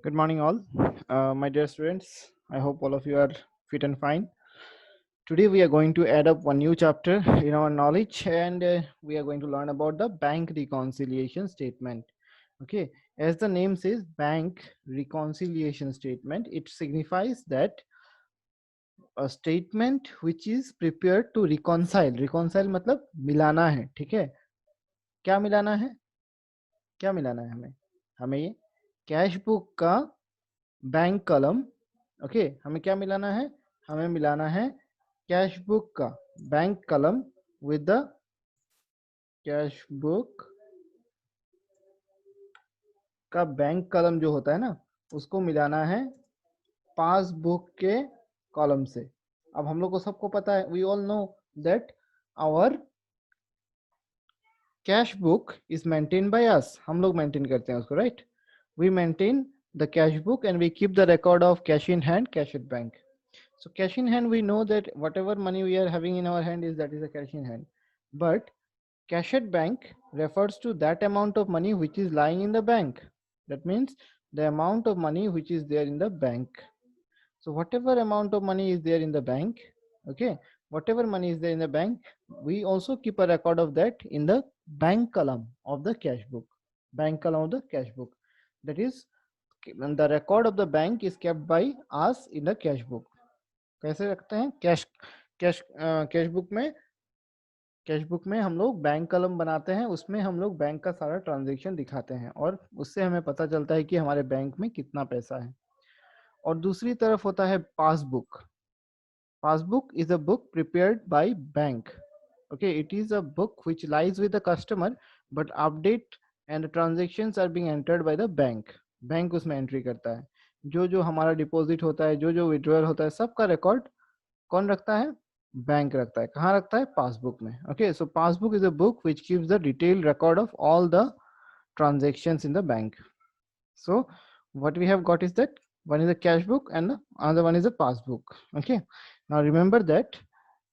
Good morning, all. My dear students, I hope all of you are fit and fine. Today, we are going to add up one new chapter in our knowledge, and we are going to learn about the bank reconciliation statement. Okay, as the name says, bank reconciliation statement, it signifies that a statement which is prepared to reconcile. Reconcile मतलब मिलाना है, ठीक है? क्या मिलाना है? क्या मिलाना है हमें? हमें ये कैश बुक का बैंक कॉलम, ओके, हमें क्या मिलाना है? हमें मिलाना है कैश बुक का bank column with the cash book का बैंक कॉलम जो होता है ना, उसको मिलाना है पासबुक के कॉलम से। अब हम लोग को सबको पता है, we all know that our cash book is maintain by us. हम लोग मेंटेन करते हैं उसको, right? We maintain the cash book and we keep the record of cash in hand, cash at bank. So cash in hand, we know that whatever money we are having in our hand is that is a cash in hand. But cash at bank refers to that amount of money which is lying in the bank. That means the amount of money which is there in the bank. So whatever amount of money is there in the bank, okay, whatever money is there in the bank, we also keep a record of that in the bank column of the cash book. Bank column of the cash book. That is, the record of the bank is kept by us in the cash book. कैसे रखते हैं? Cash book में हम लोग bank कलम बनाते हैं, उसमें हम लोग बैंक का सारा ट्रांजैक्शन दिखाते हैं और उससे हमें पता चलता है कि हमारे बैंक में कितना पैसा है। और दूसरी तरफ होता है passbook. Passbook is a book prepared by bank. Okay, it is a book which lies with the customer but update and the transactions are being entered by the bank. Bank उसमें एंट्री करता है। जो जो हमारा deposit होता है, जो जो विड्रॉल होता है, सबका रिकॉर्ड कौन रखता है? बैंक रखता है। कहाँ रखता है? पासबुक में. Okay, so passbook is a book which keeps the detailed record of all the transactions in the bank. So what we have got is that one is a cash book and the another one is a passbook. Okay, now remember that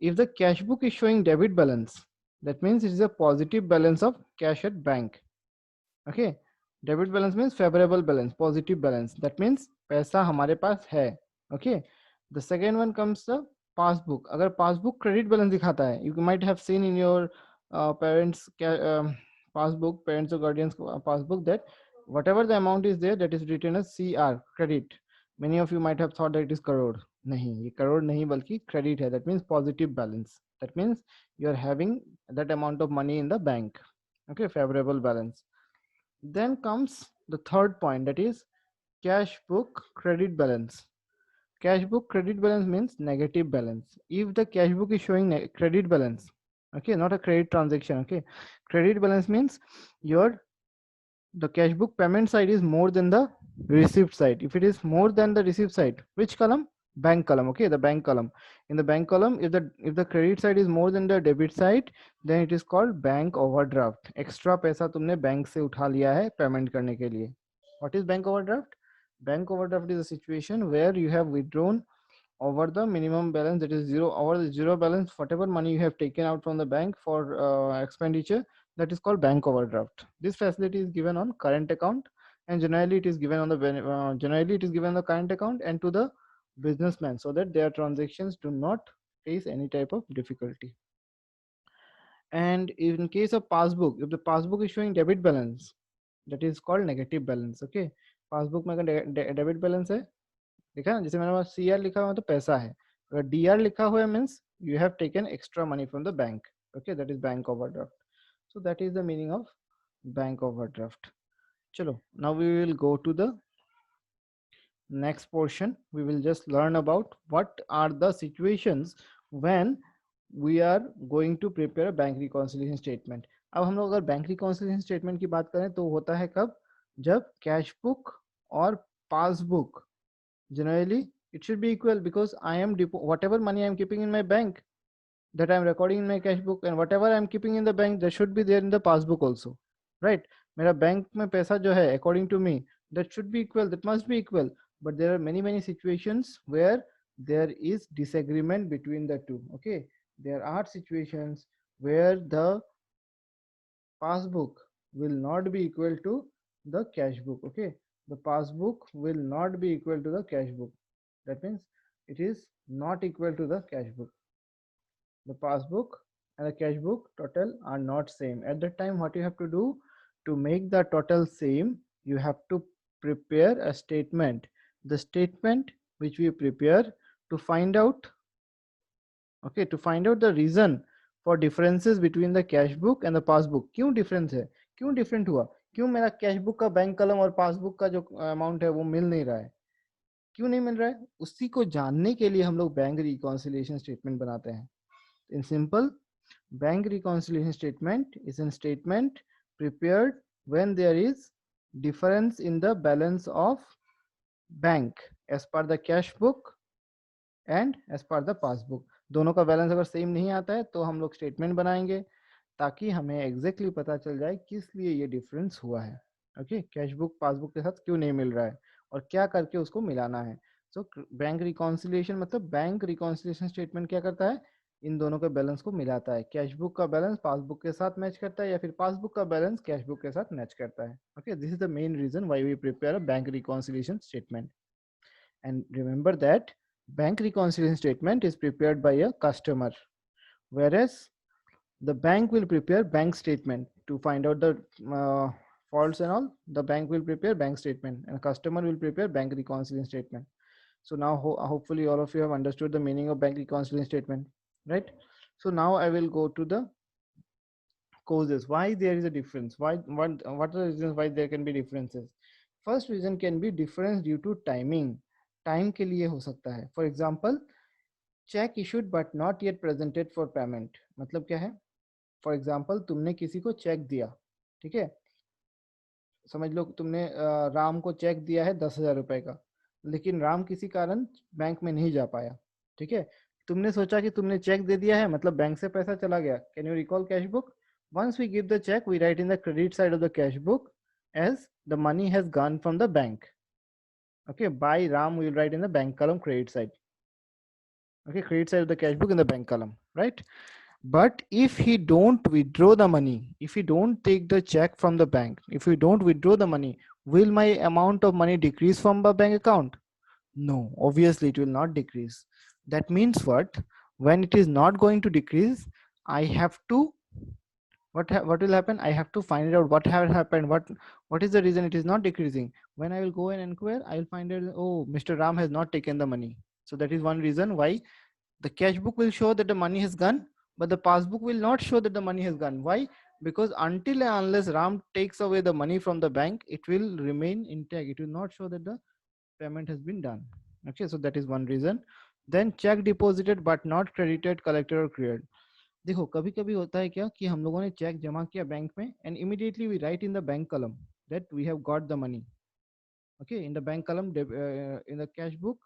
if the cash book is showing debit balance, that means it is a positive balance of cash at bank. Okay, debit balance means favorable balance, positive balance. That means पैसा हमारे पास है. Okay, the second one comes the passbook. अगर passbook credit balance दिखाता है, you might have seen in your parents passbook, parents or guardians passbook, that whatever the amount is there, that is written as CR, credit. Many of you might have thought that it is crore. नहीं, ये करोड़ नहीं बल्कि credit है. That means positive balance. That means you are having that amount of money in the bank. Okay, favorable balance. Then comes the third point, that is cash book credit balance. Cash book credit balance means negative balance. If the cash book is showing credit balance, okay, not a credit transaction, okay, credit balance means your the cash book payment side is more than the receipt side. If it is more than the receipt side, which column? Bank column. Okay, the bank column. In the bank column, if the credit side is more than the debit side, then it is called bank overdraft. Extra पैसा तुमने bank से उठा लिया है payment करने के लिए. What is bank overdraft? Bank overdraft is a situation where you have withdrawn over the minimum balance, that is zero, over the zero balance, whatever money you have taken out from the bank for expenditure, that is called bank overdraft. This facility is given on current account, and generally it is given on the generally it is given on the current account and to the businessman, so that their transactions do not face any type of difficulty. And in case of passbook, if the passbook is showing debit balance, that is called negative balance. Okay, passbook में अगर debit balance है, देखा ना, जैसे मेरे पास C R लिखा हुआ है तो पैसा है, अगर डी आर लिखा हुआ है means you have taken extra money from the bank. Okay, that is bank overdraft. So that is the meaning of bank overdraft. चलो, now we will go to the next portion. We will just learn about what are the situations when we are going to prepare a bank reconciliation statement. अब हम लोग अगर bank reconciliation statement की बात करें तो होता है कब? जब कैश बुक और passbook, generally it should be equal, because I am whatever money I am keeping in my bank, that I am recording in my cash book, and whatever I am keeping in the bank, that should be there in the passbook also, right? मेरा bank में पैसा जो है, according to me, that should be equal, that must be equal. But there are many situations where there is disagreement between the two. Okay, there are situations where the passbook will not be equal to the cash book. Okay, the passbook will not be equal to the cash book. That means it is not equal to the cash book. The passbook and the cash book total are not same. At that time, what you have to do to make the total same, you have to prepare a statement. The statement which we prepare to find out, okay, to find out the reason for differences between the cash book and the passbook. क्यों difference है, क्यों different हुआ, क्यों मेरा cash book का bank कलम और passbook का जो अमाउंट है वो मिल नहीं रहा है, क्यों नहीं मिल रहा है, उसी को जानने के लिए हम लोग बैंक रिकॉन्सिलिएशन स्टेटमेंट बनाते हैं. In simple, bank reconciliation statement is a statement prepared when there is difference in the balance of bank as per the cash book and as per the passbook. दोनों का balance अगर same नहीं आता है तो हम लोग स्टेटमेंट बनाएंगे ताकि हमें एग्जैक्टली पता चल जाए किस लिए ये डिफरेंस हुआ है. ओके, कैश बुक पासबुक के साथ क्यों नहीं मिल रहा है और क्या करके उसको मिलाना है. सो बैंक रिकॉन्सिलिएशन मतलब बैंक रिकॉन्सिलिएशन स्टेटमेंट क्या करता है, इन दोनों के बैलेंस को मिलाता है. कैश बुक का बैलेंस पासबुक के साथ मैच करता है या फिर पासबुक का बैलेंस कैश बुक के साथ मैच करता है. Okay, this is the main reason why we prepare a bank reconciliation statement. And remember that bank reconciliation statement is prepared by a customer, whereas the bank will prepare bank statement to find out the faults and all. The bank will prepare bank statement and customer will prepare bank reconciliation statement. So now hopefully all of you have understood the meaning of bank reconciliation statement, right? So now I will go to the causes why there is a difference. What are the reasons why there can be differences? First reason can be difference due to timing. Time के लिए हो सकता है. For example, check issued but not yet presented for payment. मतलब क्या है, for example तुमने किसी को चेक दिया, ठीक है, समझ लो तुमने राम को चेक दिया है 10,000 रुपए का, लेकिन राम किसी कारण बैंक में नहीं जा पाया, ठीक है. तुमने सोचा कि तुमने चेक दे दिया है मतलब बैंक से पैसा चला गया. Can you recall cash book? Once we give the cheque we write in the credit side of the cash book as the money has gone from the bank. Okay, by Ram we will write in the bank column credit side. Okay, credit side of the cash book in the bank column, right? But if he don't withdraw the money, if he don't take the check from the bank, if we don't withdraw the money, will my amount of money decrease from the bank account? No, obviously it will not decrease. That means what? When it is not going to decrease, I have to, what will happen, I have to find out what has happened, what is the reason it is not decreasing. When I will go and inquire, I will find out, oh, Mr. Ram has not taken the money. So that is one reason why the cash book will show that the money has gone, but the passbook will not show that the money has gone. Why? Because until and unless Ram takes away the money from the bank, it will remain intact. It will not show that the payment has been done. Okay, so that is one reason. Then check deposited but not credited, collected or cleared. देखो कभी कभी होता है क्या कि हम लोगों ने चेक जमा किया बैंक में and immediately we write in the bank column that we have got the money. Okay, in the bank column, in the cash book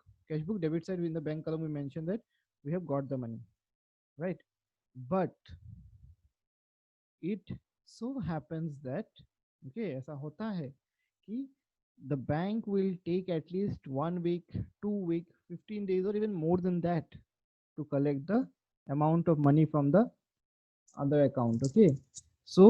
debit side, in the bank column we mention that we have got the money, right? But it so happens that, okay, ऐसा होता है कि the bank will take at least 1 week, 2 week, 15 days or even more than that to collect the amount of money from the other account. Okay, so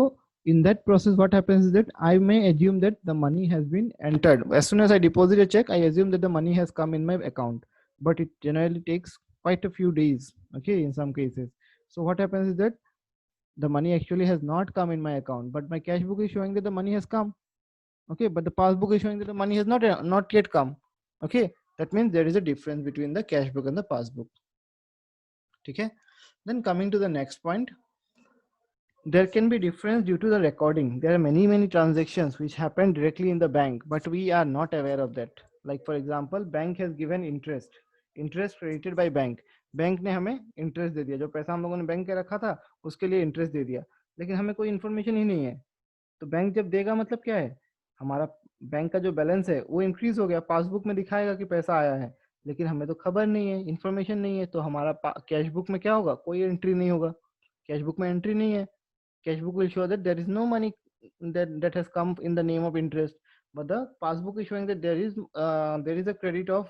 in that process what happens is that I may assume that the money has been entered. As soon as I deposit a check, I assume that the money has come in my account, but it generally takes quite a few days, okay, in some cases. So what happens is that the money actually has not come in my account, but my cash book is showing that the money has come. Okay, but the passbook is showing that the money has not yet come. Okay, that means there is a difference between the cash book and the passbook. Okay, then coming to the next point, there can be difference due to the recording. There are many transactions which happen directly in the bank, but we are not aware of that. Like for example, bank has given interest credited by bank. Bank ने हमें interest दे दिया, जो पैसा हम लोगों ने bank के रखा था उसके लिए इंटरेस्ट दे दिया, लेकिन हमें कोई इन्फॉर्मेशन ही नहीं है. तो बैंक जब देगा मतलब क्या है, हमारा बैंक का जो बैलेंस है वो इंक्रीज हो गया, पासबुक में दिखाएगा कि पैसा आया है, लेकिन हमें तो खबर नहीं है, इन्फॉर्मेशन नहीं है, तो हमारा कैश बुक में क्या होगा, कोई एंट्री नहीं होगा. कैश बुक में एंट्री नहीं है, cash book will show that there is no money that has come in the name of interest, but the passbook is showing that there is a credit of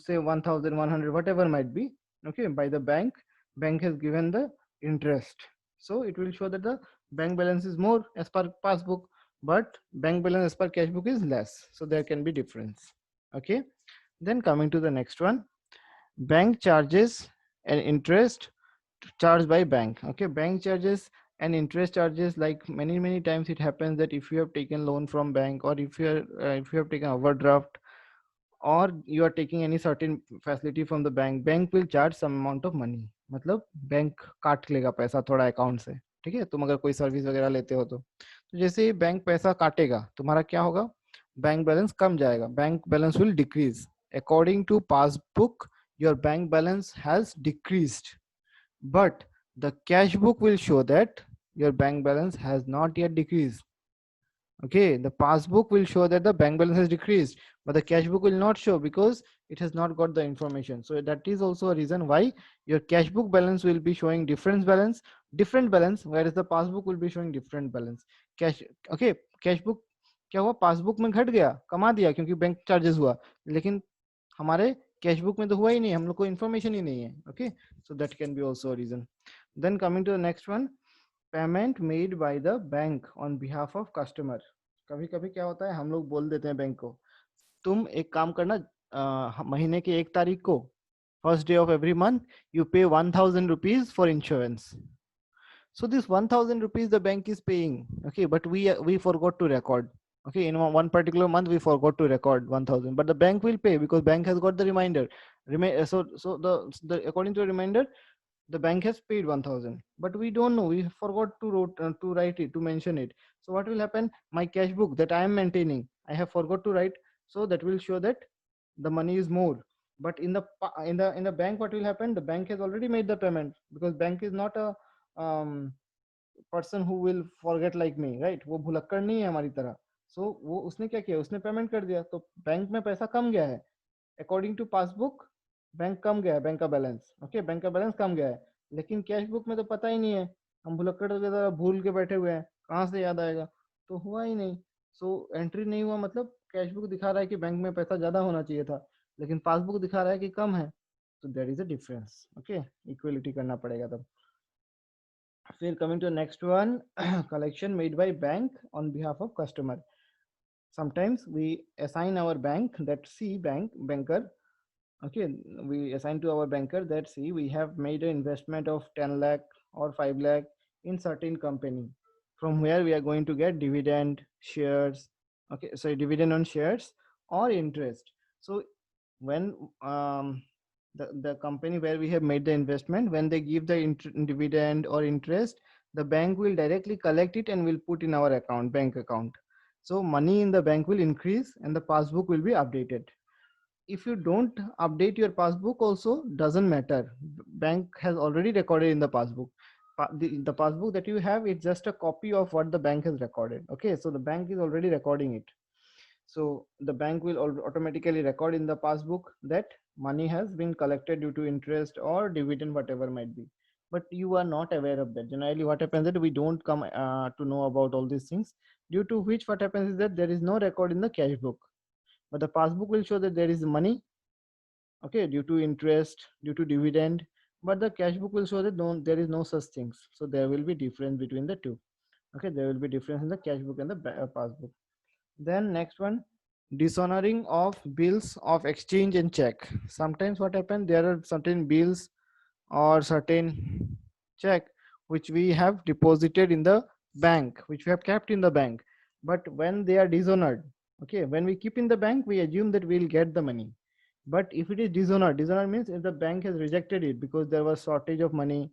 say 1,100 whatever might be, okay, by the bank has given the interest, so it will show that the bank balance is more as per passbook, but bank balance as per cash book is less, so there can be difference. Okay, then coming to the next one, bank charges and interest charged by bank. Okay, bank charges and interest charges, like many times it happens that if you have taken loan from bank, or if you have taken overdraft, or you are taking any certain facility from the bank will charge some amount of money. मतलब bank काट लेगा पैसा थोड़ा account से, ठीक है, तुम अगर कोई सर्विस वगैरह लेते हो तो जैसे ही बैंक पैसा काटेगा तुम्हारा क्या होगा, बैंक बैलेंस कम जाएगा, bank balance will decrease. According to passbook your bank balance has decreased, but the cash book will show that your bank balance has not yet decreased. Okay, the passbook will show that the bank balance has decreased, but the cash book will not show because it has not got the information. So that is also a reason why your cash book balance will be showing different balance, whereas the passbook will be showing different balance. Cash, okay, cash book क्या हुआ, passbook में घट गया, कमा दिया क्योंकि bank charges हुआ, लेकिन हमारे कैश बुक में तो हुआ ही नहीं, हम लोग को इन्फॉर्मेशन ही नहीं है. Okay, so that can be also reason. Then coming to the next one, payment made by the bank on behalf of customer. कभी कभी क्या होता है, हम लोग बोल देते हैं बैंक को, तुम एक काम करना, महीने के 1 तारीख को, first day of every month, you पे 1,000 rupees for insurance. So this 1,000 rupees the bank is paying, okay, but we forgot to record. Okay, in one particular month we forgot to record 1,000, but the bank will pay because bank has got the reminder. So the according to the reminder, the bank has paid 1,000, but we don't know, we forgot to write it, to mention it. So what will happen, my cash book that I am maintaining, I have forgot to write, so that will show that the money is more. But in the bank, what will happen, the bank has already made the payment, because bank is not a person who will forget like me, right, वो भुलक्कड़ नहीं है हमारी तरह. सो वो उसने क्या किया, उसने पेमेंट कर दिया, तो बैंक में पैसा कम गया है. अकॉर्डिंग टू पासबुक बैंक कम गया है, बैंक का बैलेंस, ओके, बैंक का बैलेंस कम गया है, लेकिन कैश बुक में तो पता ही नहीं है, हम भुलक्कड़ की तरह भूल के बैठे हुए हैं, कहाँ से याद आएगा, तो हुआ ही नहीं. सो एंट्री नहीं हुआ, मतलब कैश बुक दिखा रहा है कि बैंक में पैसा ज्यादा होना चाहिए था, लेकिन पासबुक दिखा रहा है कि कम है, तो there is a difference. Okay, equality करना पड़ेगा तब. फिर coming to next one, collection made by bank on behalf of customer. Sometimes we assign our bank that, see, banker, okay, we assign to our banker that, see, we have made an investment of 10 lakh or 5 lakh in certain company, from where we are going to get dividend, shares, okay, sorry, dividend on shares or interest. So when the company where we have made the investment, when they give the dividend or interest, the bank will directly collect it and will put in our account, bank account. So money in the bank will increase and the passbook will be updated. If you don't update your passbook also, doesn't matter, bank has already recorded in the passbook. The passbook that you have, it's just a copy of what the bank has recorded. Okay, so the bank is already recording it. So the bank will automatically record in the passbook that money has been collected due to interest or dividend, whatever might be. But you are not aware of that. Generally, what happens is that we don't come to know about all these things, due to which what happens is that there is no record in the cash book. But the passbook will show that there is money, okay, due to interest, due to dividend. But the cash book will show that no, there is no such things. So there will be difference between the two. Okay, there will be difference in the cash book and the passbook. Then next one, dishonoring of bills of exchange and check. Sometimes what happens, there are certain bills or certain check which we have deposited in the bank, which we have kept in the bank, but when they are dishonored, okay, when we keep in the bank, we assume that we'll get the money. But if it is dishonored means if the bank has rejected it because there was shortage of money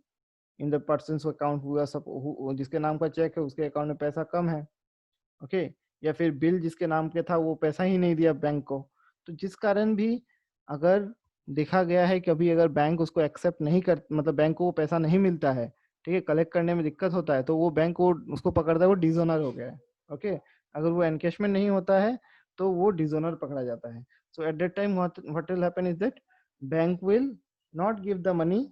in the person's account who जिसके नाम का check है उसके account में पैसा कम है, okay, या फिर बिल जिसके नाम पे था वो पैसा ही नहीं दिया बैंक को, तो जिस कारण भी अगर देखा गया है कि अभी अगर बैंक उसको एक्सेप्ट नहीं कर, मतलब बैंक को वो पैसा नहीं मिलता है, ठीक है, कलेक्ट करने में दिक्कत होता है, तो वो बैंक को उसको पकड़ता है, वो डिसोनर हो गया है. ओके, अगर वो एनकेशमेंट नहीं होता है तो वो डिसोनर पकड़ा जाता है. So at that time what will happen is that bank will not give the money,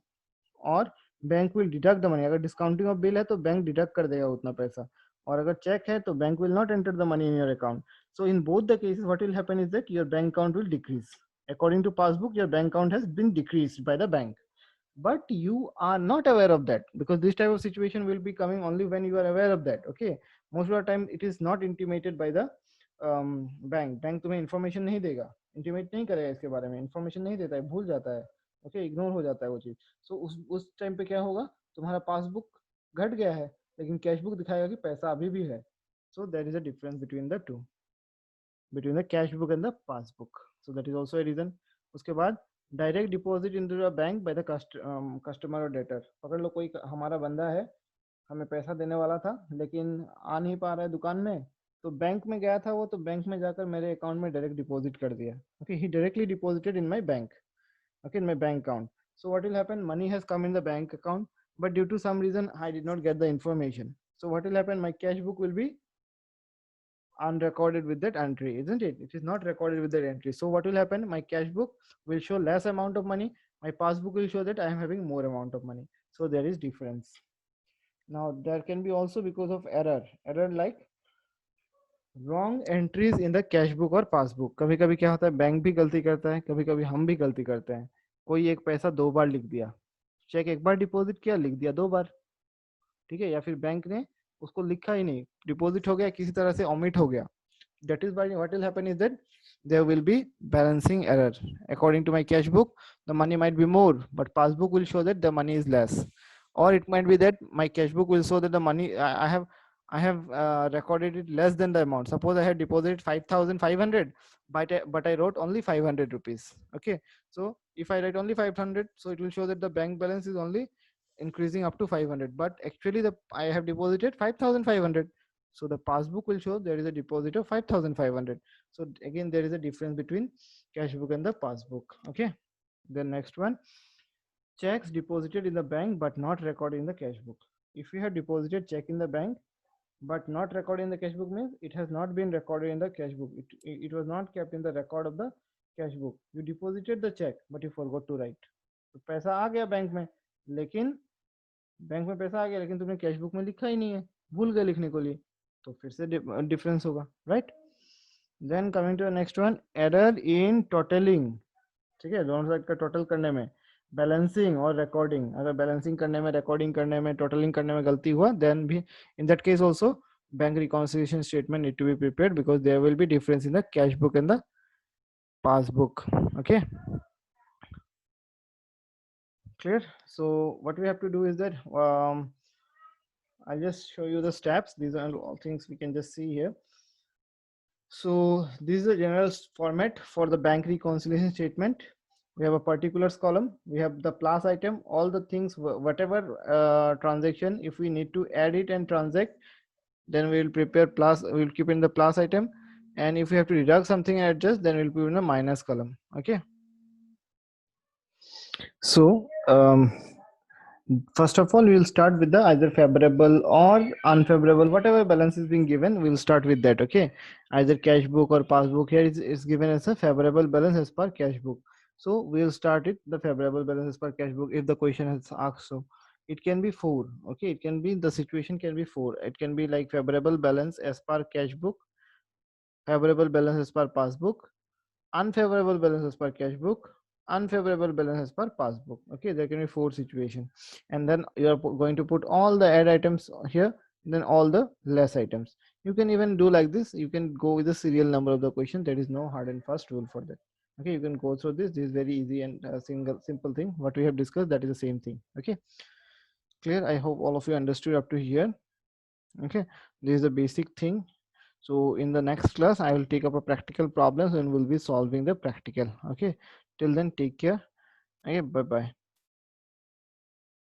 और bank will deduct the money. अगर डिस्काउंटिंग ऑफ बिल है तो बैंक डिडक्ट कर देगा उतना पैसा, और अगर चेक है तो bank will not enter the money in your account. So in both the cases what will happen is that your bank account will decrease. According to passbook, your bank account has been decreased by the bank, but you are not aware of that, because this type of situation will be coming only when you are aware of that. Okay, most of the time it is not intimated bye the bank तुम्हें information नहीं देगा, intimate नहीं करेगा इसके बारे में, information नहीं देता है, भूल जाता है, ओके, इग्नोर हो जाता है वो चीज। सो उस टाइम पे क्या होगा, तुम्हारा पासबुक घट गया है लेकिन कैश बुक दिखाएगा कि पैसा अभी भी है। So there is a difference between the two, between the cash book and the passbook. So that is also a reason. उसके बाद direct deposit into the bank by the customer और debtor. पकड़ लो कोई हमारा बंदा है, हमें पैसा देने वाला था लेकिन आ नहीं पा रहा है दुकान में, तो बैंक में गया था वो, तो बैंक में जाकर मेरे अकाउंट में डायरेक्ट डिपॉजिट कर दिया। Okay, he directly deposited in my bank, okay, in my bank account. So what will happen, money has come in the bank account, but due to some reason I did not get the information. So what will happen, my cash book will be unrecorded with that entry, isn't it? It is not recorded with that entry. So what will happen, my cash book will show less amount of money, my passbook will show that I am having more amount of money. So there is difference. Now there can be also because of error like wrong entries in the cash book और passbook. कभी कभी क्या होता है, bank भी गलती करता है, कभी कभी हम भी गलती करते हैं। कोई एक पैसा 2 बार लिख दिया, चेक एक बार डिपॉजिट किया, लिख दिया 2 बार, ठीक है, या फिर बैंक ने उसको लिखा ही नहीं, डिपॉजिट हो गया, किसी तरह से ओमिट हो गया। That is why what will happen is that there will be balancing error. According to my cash book, the money might be more, but passbook will show that the money is less. Or it might be that my cash book will show that the money I have recorded it less than the amount. Suppose I had deposited 5,500, but I wrote only 500 rupees. Okay, so if I write only 500, so it will show that the bank balance is only increasing up to 500, but actually I have deposited 5,500. So the passbook will show there is a deposit of 5,500. So again, there is a difference between cash book and the passbook. Okay. The next one, checks deposited in the bank but not recorded in the cash book. If you have deposited check in the bank but not recorded in the cash book, means it has not been recorded in the cash book. It was not kept in the record of the cash book. You deposited the check but you forgot to write. तो पैसा आ गया bank में, लेकिन bank में पैसा आ गया लेकिन तुमने कैश बुक में लिखा ही नहीं है, भूल गए लिखने को लिए, तो फिर से डिफरेंस होगा, right. Then coming to next one, error in totalling, ठीक है, दोनों साइड का टोटल करने में, बैलेंसिंग और रिकॉर्डिंग। अगर बैलेंसिंग करने में, रिकॉर्डिंग करने में, टोटलिंग करने में गलती हुआ, देन भी in that case also bank reconciliation statement need to be prepared because there will be difference in the cash book and the passbook. Okay, clear? So what we have to do is that I'll just show you the steps. These are all things we can just see here. So this is the general format for the bank reconciliation statement. We have a particulars column, we have the plus item, all the things, whatever transaction, if we need to add it and transact, then we will prepare plus, we will keep in the plus item, and if we have to deduct something and adjust, then we will put in a minus column. Okay, so first of all, we will start with the either favorable or unfavorable, whatever balance is being given, we'll start with that. Okay, either cash book or passbook. Here is given as a favorable balance as per cash book, so we'll start it the favorable balance as per cash book if the question has asked. So it can be 4. Okay, it can be, the situation can be 4. It can be like favorable balance as per cash book, favorable balance as per passbook, unfavorable balance as per cash book, unfavorable balance as per passbook. Okay, there can be 4 situations, and then you are going to put all the add items here, then all the less items. You can even do like this, you can go with the serial number of the question. There is no hard and fast rule for that. Okay, you can go through this. This is very easy and simple thing what we have discussed, that is the same thing. Okay, clear? I hope all of you understood up to here. Okay, this is the basic thing. So in the next class, I will take up a practical problems and we'll be solving the practical. Okay, till then, take care. Okay, bye bye.